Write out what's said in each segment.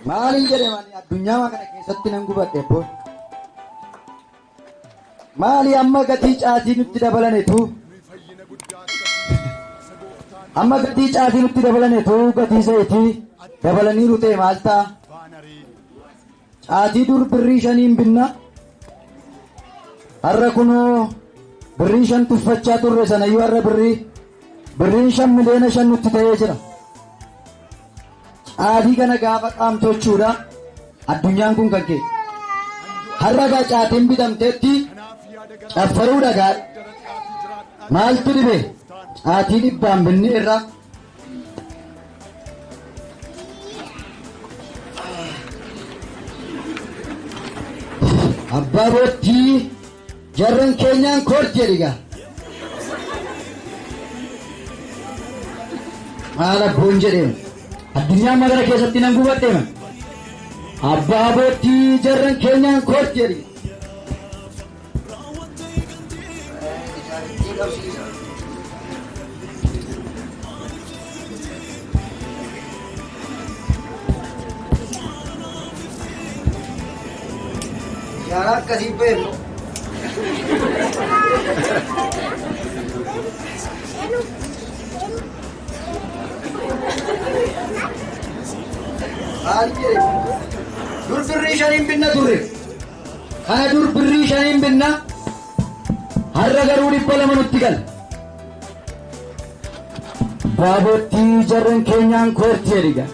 Maalin jedhamani addunyaa kana keessatti nan gubadhe boon. Maali amma gatii caatii nutti dabalanetu? Amma gatii caatii nutti dabalanetu gatii zayitii dabalanii rutee maal ta'a? Caatii dur birrii shaniin binna. Har'a kunoo birrii shan tuffachaa turre sanayyuu har'a birriin 5 miliyoona 5 nutti ta'ee jira. Caatii kana gaafa qaamtochuudha addunyaan kun kan kee. Har'a gaa caatiin bitamteetti caffaruu dhagaa maaltu dhibe? Caatii dhibbaan binne irraa. Abbaa boottii jarran keenyaan koorti jedhiga. Maal abboon jedheen addunyaa magara keessatti nan gubadheeman. Abbaa boottii jarran keenyaan koorti jedhiga. Yaara akkasii beello. Maal jedhe? Dur birrii shaniin binna turre. Kana dur birrii shaniin binna. Har'a garuu 200 nutti gala. Baabottii jarran keenyaan koorti jedhiga.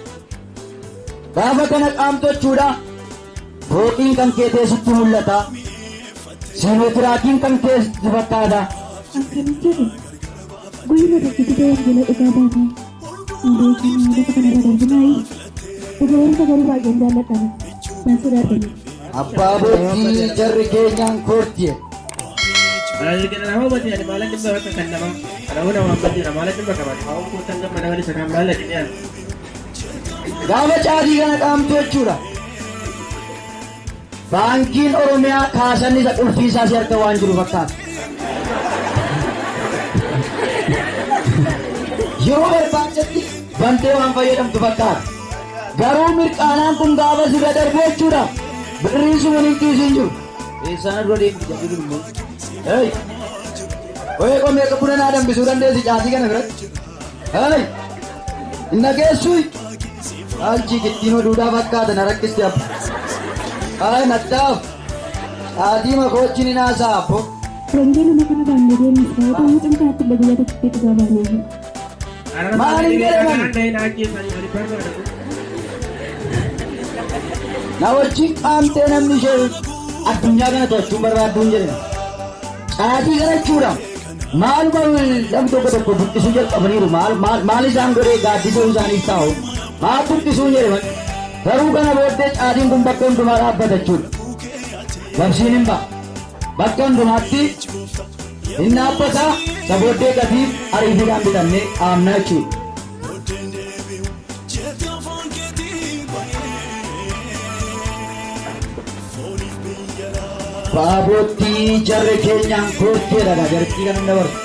Gaafa kana qaamtochuudha. Fooqiin kan kee teessitti mul'ata. Siinotiraakiin kan kee sitti fakkaata. Akkana jedhu guyyuma tokkitti ta'een jala dhugaa baanee hundeetiin lafa kanarra darbinaayi dhugaawwan garuu baay'een jaallatama nan sodaatani. Abbaa boottii jarri keenyaan koorti. Nama hubate ani maala dhimma bakka kan nama alaawwan waan baddeera maala dhimma qaban haa'uun kuutan gamma nama isa kan maala dhimmiyan. Gaafa caatii kana qaamtu jechuudha. Baankiin Oromiyaa kaasan isa dhulfiisaa si harka waan jiru fakkaata. Yeroo barbaadetti bantee waan fayyadamtu fakkaata. Garuu mirqaanaan kun gaafa sirra darbu jechuudha. Birriin sun waliin kiisiin jiru. Eessaan dura deemti jedhu immoo. Hey! Ho'ee qomee buna naa dambisuu dandeessi caatii kana biratti. Hey! Inna geessuuyi. Haalchi kittiin oduudhaa fakkaata na rakkisti abba. Ay nataaf caatii makoochi ni naasaa abbo. Wangeela makana baannee deemus ta'uu ta'uu cimsaatti illee guyyaa tokkotti dhugaa baanee. Maaliin jedhaman? Na wajjin qaamtee namni ishee addunyaa kana to'achuun barbaadduun jedhama. Caatii kana jechuudha. Maaluma namni tokko buqqisuu jalqabaniiru maal isaan godhee gaaddisuu isaaniif taa'u maal buqqisuu jedhaman. Garuu kana booddee caatiin kun bakka hundumaa dhaabbata jechuudha. Labsiin hin ba'a. Bakka hundumaatti hin dhaabbata isa booddee gatiif ariitiidhaan bitannee dhaabna jechuudha. Baabottii jarri keenyaan koorteedha jartii kan hin dabarsu.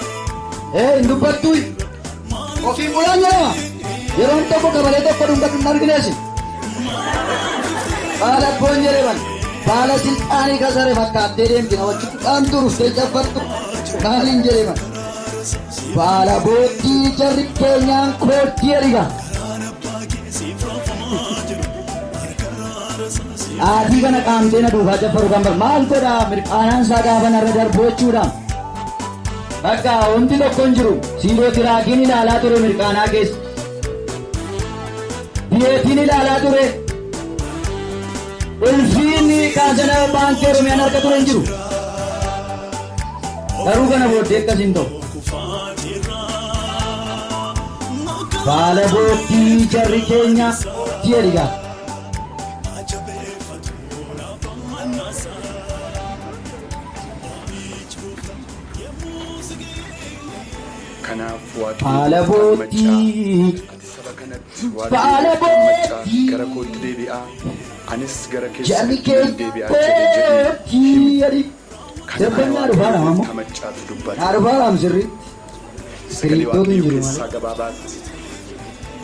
Hin dubbattuu ofiin bulaan jedhama. Yeroon tokko qabalee tokko dubbatu hin argineesi. Baala abboon jedhaman baala silxaanii kasare fakkaattee deemti na wajjin dhaan turuftee cabbattu maaliin jedhaman baala boottii jarri keenyaan koortii erga. Aatii kana qaamtee na duukaa jaffaru kan bar maal godhaa mirqaanaan isaa gaafa narra darbu jechuudha. Bakka wanti tokko hin jiru siinotiraakiin ilaalaa ture mirqaanaa keessa. Diyeetiin ilaalaa ture. Ulfiinni kaasana baankii Oromiyaan harka ture hin jiru. Garuu kana booddee akkasiin ta'u. Baala boottii jarri keenya jedhiga. Baala boottii. Baala boottii. Anis gara keessatti deebi'aa jedhee Sebenarnya ada barang kamu. Ada barang sirri. Sirri itu jiru mana?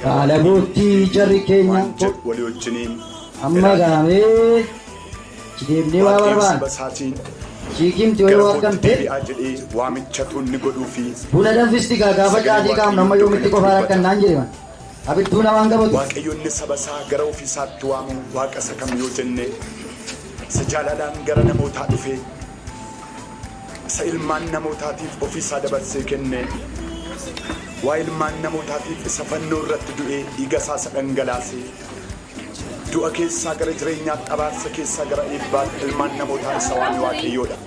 Kalau bukti cari kenyang. Wali wajjiniin Amma gaamee deemnee waa Waaqayyo barbaada. saba isaatiin Shiikimti yoo gara akkam booddee ta'e deebi'aa jedhee waamichatu inni godhuu fi buna danfisti gaafa caatii qaamna amma yoomitti qofaa rakkannaan jedheman. Abidduu namaan qabatu. Waaqayyoonni saba isaa gara ofiisaatti waamu waaqa isa kam yoo jenne isa jaalalaan gara namootaa dhufee isa ilmaan namootaatiif ofiisaa dabarsee kenne waa ilmaan namootaatiif isa fannoo irratti du'ee dhiiga isaa isa dhangalaasee du'a keessaa gara jireenyaatti abaarsa keessaa gara eebbaatti ilmaan namootaa isa waame waaqayyoodha.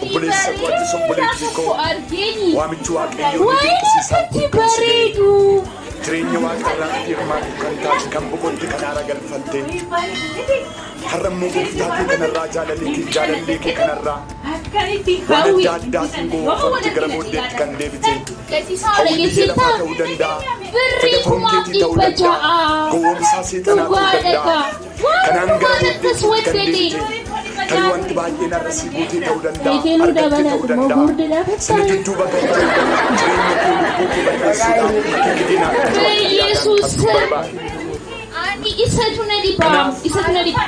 Obboleessa qo'atis obboleettii koo waamichi waaqayyoo ni dinqisiisaan bareedu. jireenya waaqarraa hirmaatu kan taate kan boqotti kan aara galfattee har'ammoo gooftaatii kanarraa jaalallee kee kanarraa waan adda addaatiin goofamte gara booddeetti kan deebite hawwiilee lafaa ta'uu danda'a fedha foon keetii ta'uu danda'a gowwoomsaa seexanaa ta'uu danda'a kanaan gara booddeetti kan deebite tarii wanti baay'een arrasii guutee ta'uu danda'a argattee ta'uu danda'a sana dudduuba kan ta'uu danda'a jireenya kee lubbuu kee balleessuudhaan kikkidinaa Yesus ani isatu na dhiba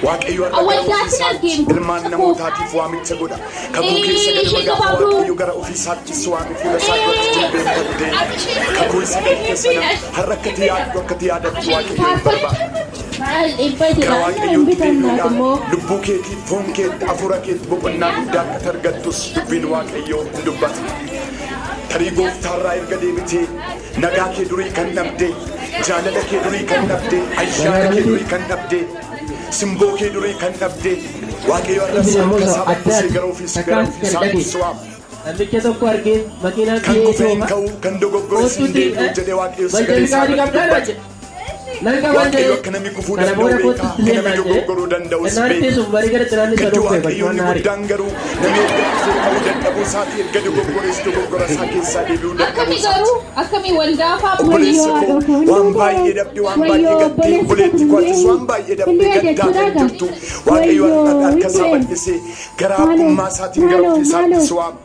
waaqayyo ilmaan namootaatiif waamicha godha kakuu keessa gadi magaafa waaqayyo gara ofiisaatti waame fuula isaa duratti jilbeenfattee kakuu isa galche sana har'a akkati yaaddu akkati yaadattu waaqayyo barbaada. Gara waaqayyootti deebi'uudhaan lubbuu keetiif foon keetti hafuura keetti boqonnaa guddaa akka argattus dubbiin waaqayyoo hin dubbata. Tarii gooftaarraa erga deebitee nagaa kee durii kan dhabde jaalala kee durii kan dhabde ayyaana kee durii kan dhabde simboo kee durii kan dhabde waaqayyo har'a harka isaa bal'isee gara ofiisaatti waama. Namicha tokko argee makiinaan Kan kufeen ka'uu kan dogoggores hin deebi'u jedhee waaqayyo sagalee isaa dubbata. Waaqayyo akka namni kufuu danda'u beekaa akka namni dogoggoruu danda'us beeka. Gidduu waaqayyoonni guddaan garuu namni erga kufee ka'uu dadhabuu isaatii erga dogoggores dogoggora isaa keessaa deebi'uu dadhabuu isaati. Akkamii wal gaafaa Obboleessa koo waan baay'ee dhabde waan baay'ee gaddee obboleetti kootis waan baay'ee dhabde gaddaa kan jirtu waaqayyo harka isaa bal'isee gara abbummaa isaatiin gara ofiisaatti si waama.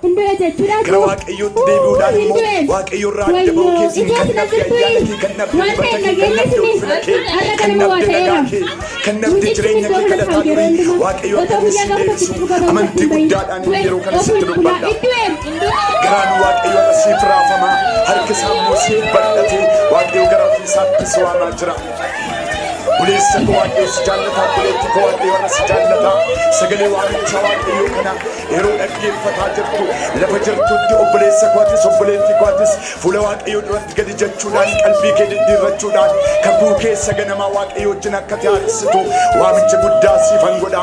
Gara waaqayyootti deebi'uudhaan immoo waaqayyo irraa adda bahuu keetiin kan dhabde ayyaana kee kan dhabde dibata kee kan dhabde ulfina kee kan dhabde nagaa kee kan dhabde jireenya kee kadhataa durii waaqayyo akka inni si deebisu amantii guddaadhaan yeroo kana sitti dubbadha. Garaan waaqayyo irra siif raafamaa harki isaa immoo siif bal'ate waaqayyo gara ofiisaatti si waamaa jira. Obboleessa koo waaqayyo si jaallata obboleetti koo waaqayyo irra si jaallata sagalee waamicha waaqayyo kana yeroo dhaggeeffataa jirtu lafa jirtutti obboleessa kootis obboleetti kootis fuula waaqayyo duratti gadi jechuudhaan qalbii kee diddiirrachuudhaan kakuu keessa ganamaa waaqayyo wajjin akka taasistu waamicha guddaa siifan godha.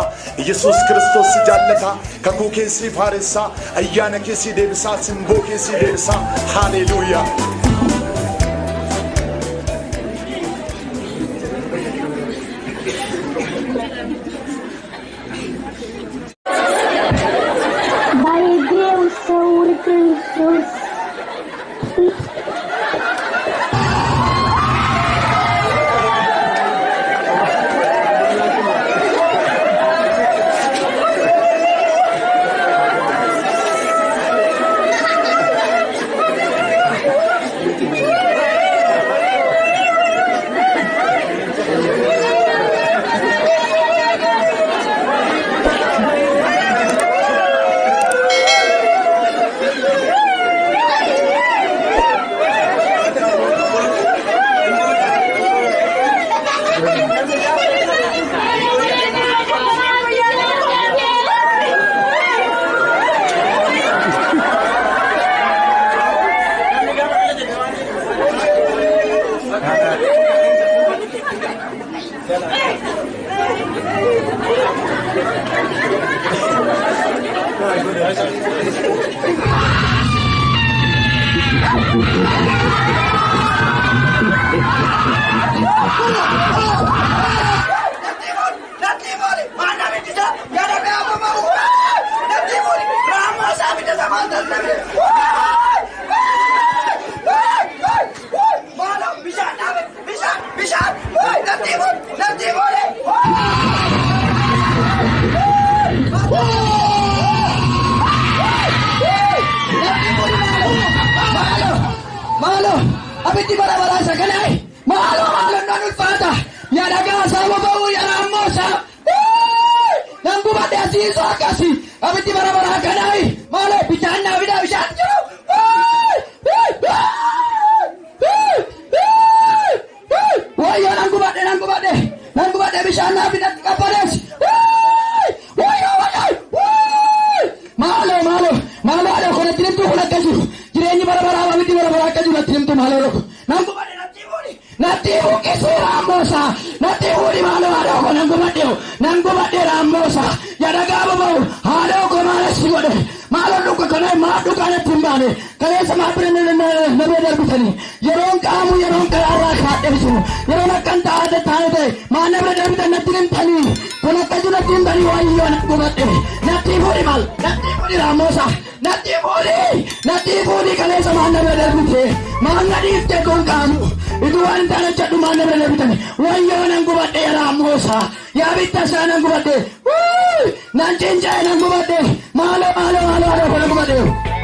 Yesuus Kiristoos si jaallata kakuu kee siif haaressaa ayyaana kee si deebisaa simboo kee si deebisaa. Haleluuyaa. By grace, our Christus. Yadaga sama bau ya Ramosa. Nanggu bade asiso akasi. Abiti bara-bara kanai. Male bicara vida bicara. Wah ya nanggu bade bicara vida kapares. Malo ada kona tilim tu kona kaju. Jireni bara-bara abiti bara-bara kaju na tilim tu malo roko. Nanggu bade natibu kisu Ramosa. Natibu di malo ada kona nanggu bade Ramosa. Yadaga bau ada kona sigode. Malo duka kana madu kana timbane. Kale sama prene nabe dar bitani. Yerong kamu yerong kara khate bisu. Yerong kanta ada tane mana bre dar bitan natin tani. Kona kaju natin tani wayo nanggu bade. Natibu di mal. Natibu di Ramosa. Natibu di kale sama nabe dar bitani. Mana di te kon kamu. Itu antara catu mana bre dar bitani. Wayo nanggu bade Ramosa. Ya bitasa nanggu bade. Nanti nanggu bade. Malo ada nanggu bade.